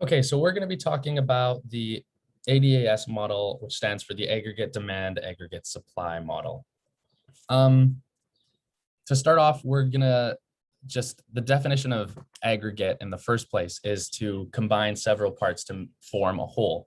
Okay, so we're going to be talking about the ADAS model, which stands for the aggregate demand, aggregate supply model. To start off, we're going to the definition of aggregate in the first place is to combine several parts to form a whole.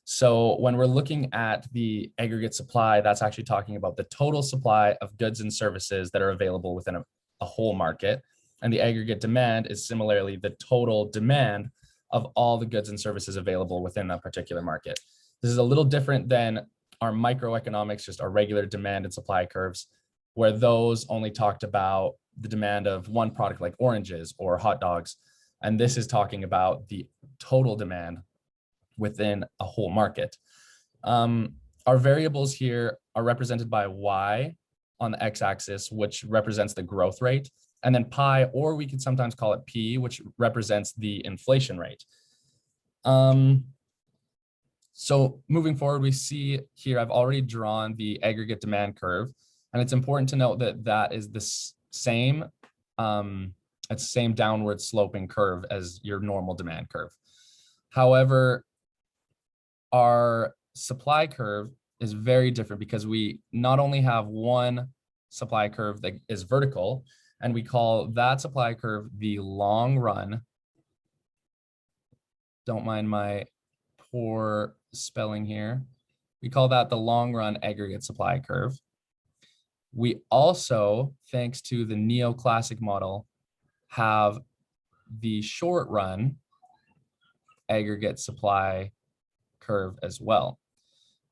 So when we're looking at the aggregate supply, that's actually talking about the total supply of goods and services that are available within a whole market. And the aggregate demand is similarly the total demand of all the goods and services available within a particular market. This is a little different than our microeconomics, just our regular demand and supply curves, where those only talked about the demand of one product like oranges or hot dogs. And this is talking about the total demand within a whole market. Our variables here are represented by Y on the x-axis, which represents the growth rate, and then pi, or we could sometimes call it P, which represents the inflation rate. So moving forward, we see here, I've already drawn the aggregate demand curve, and it's important to note that that is the same, it's the same downward sloping curve as your normal demand curve. However, our supply curve is very different because we not only have one supply curve that is vertical, and we call that supply curve the long run. Don't mind my poor spelling here. We call that the long run aggregate supply curve. We also, thanks to the neoclassic model, have the short run aggregate supply curve as well.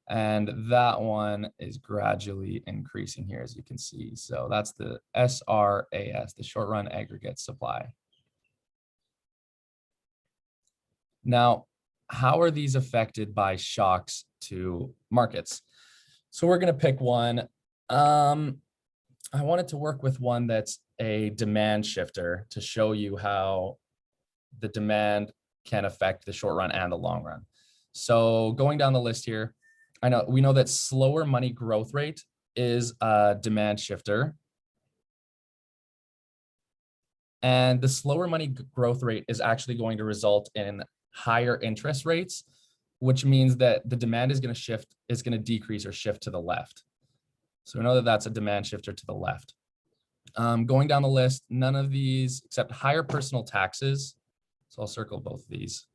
And that one is gradually increasing here, as you can see. So that's the SRAS, the short run aggregate supply. Now, how are these affected by shocks to markets? So we're going to pick one. I wanted to work with one that's a demand shifter to show you how the demand can affect the short run and the long run. So going down the list here, we know that slower money growth rate is a demand shifter. And the slower money growth rate is actually going to result in higher interest rates, which means that the demand is going to decrease or shift to the left. So we know that that's a demand shifter to the left. Going down the list, none of these except higher personal taxes. So I'll circle both of these.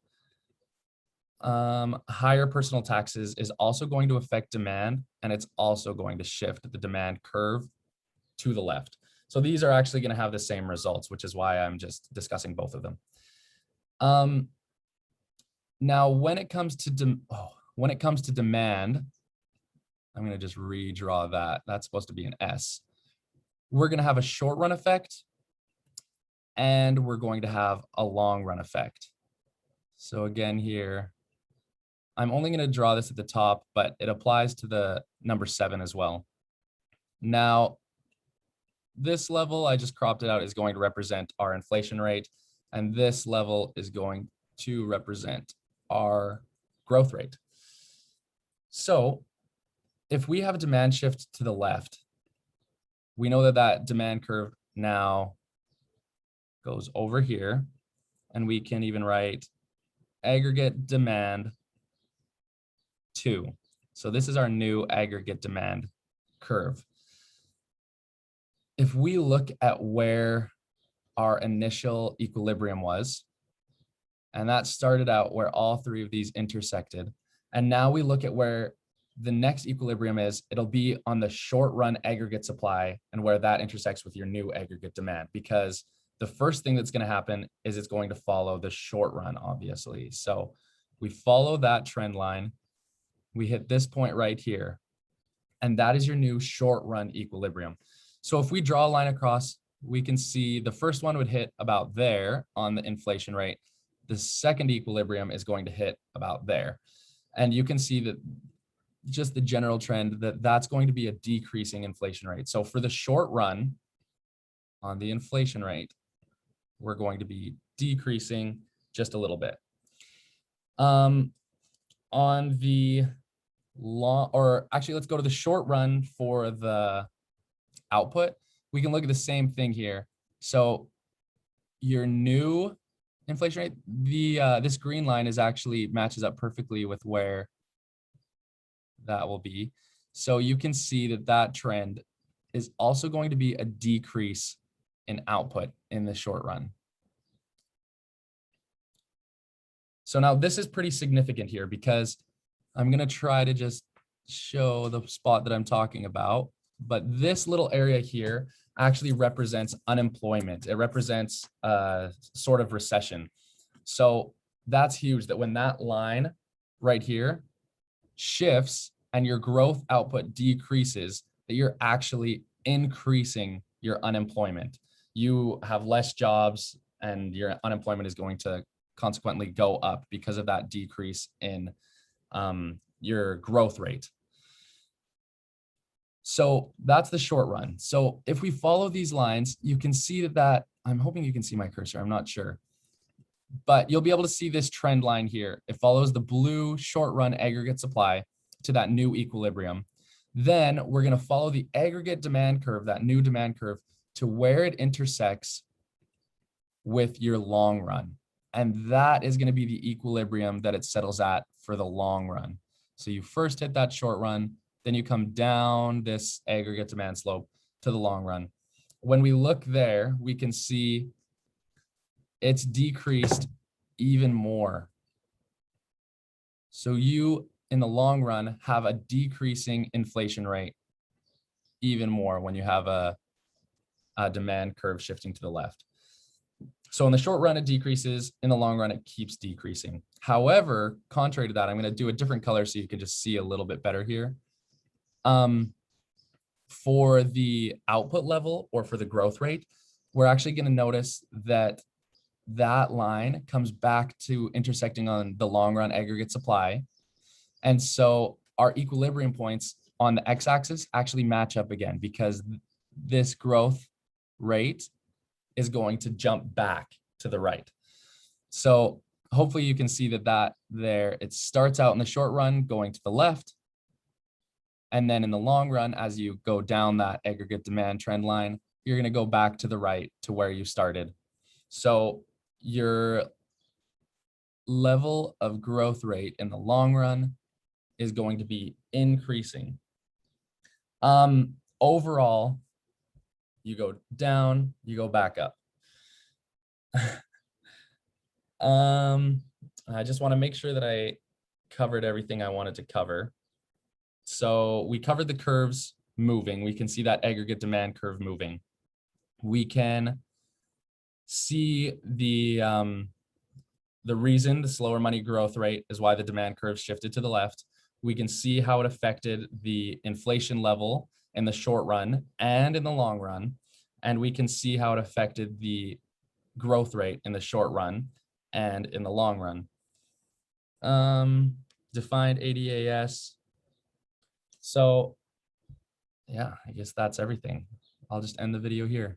Higher personal taxes is also going to affect demand, and it's also going to shift the demand curve to the left. So these are actually going to have the same results, which is why I'm just discussing both of them. Now, when it comes to demand, I'm going to just redraw that. That's supposed to be an S. We're going to have a short run effect, and we're going to have a long run effect. So again here, I'm only going to draw this at the top, but it applies to the number 7 as well. Now, this level, I just cropped it out, is going to represent our inflation rate, and this level is going to represent our growth rate. So if we have a demand shift to the left, we know that that demand curve now goes over here, and we can even write aggregate demand 2. So this is our new aggregate demand curve. If we look at where our initial equilibrium was, and that started out where all 3 of these intersected, and now we look at where the next equilibrium is, it'll be on the short run aggregate supply and where that intersects with your new aggregate demand, because the first thing that's going to happen is it's going to follow the short run, obviously. So we follow that trend line. We hit this point right here, and that is your new short run equilibrium. So if we draw a line across, we can see the first one would hit about there on the inflation rate. The second equilibrium is going to hit about there. And you can see that just the general trend that's going to be a decreasing inflation rate. So for the short run on the inflation rate, we're going to be decreasing just a little bit. On the long, or actually let's go to the short run for the output. We can look at the same thing here. So your new inflation rate, this green line is actually matches up perfectly with where that will be. So you can see that that trend is also going to be a decrease in output in the short run. So now this is pretty significant here because I'm going to try to just show the spot that I'm talking about. But this little area here actually represents unemployment. It represents a sort of recession. So that's huge, that when that line right here shifts and your growth output decreases, that you're actually increasing your unemployment. You have less jobs and your unemployment is going to consequently go up because of that decrease in your growth rate. So that's the short run. So if we follow these lines, you can see that I'm hoping you can see my cursor, I'm not sure, but you'll be able to see this trend line here. It follows the blue short run aggregate supply to that new equilibrium. Then we're going to follow the aggregate demand curve, that new demand curve, to where it intersects with your long run. And that is going to be the equilibrium that it settles at for the long run. So you first hit that short run, then you come down this aggregate demand slope to the long run. When we look there, we can see it's decreased even more. So you, in the long run, have a decreasing inflation rate even more when you have a demand curve shifting to the left. So in the short run, it decreases. In the long run, it keeps decreasing. However, contrary to that, I'm going to do a different color so you can just see a little bit better here. For the output level or for the growth rate, we're actually going to notice that that line comes back to intersecting on the long run aggregate supply. And so our equilibrium points on the x-axis actually match up again because this growth rate is going to jump back to the right. So hopefully you can see that there, it starts out in the short run going to the left. And then in the long run, as you go down that aggregate demand trend line, you're going to go back to the right to where you started. So your level of growth rate in the long run is going to be increasing. Overall, you go down, you go back up. I just want to make sure that I covered everything I wanted to cover. So we covered the curves moving. We can see that aggregate demand curve moving. We can see the reason the slower money growth rate is why the demand curve shifted to the left. We can see how it affected the inflation level in the short run and in the long run. And we can see how it affected the growth rate in the short run and in the long run. Defined ADAS. So yeah, I guess that's everything. I'll just end the video here.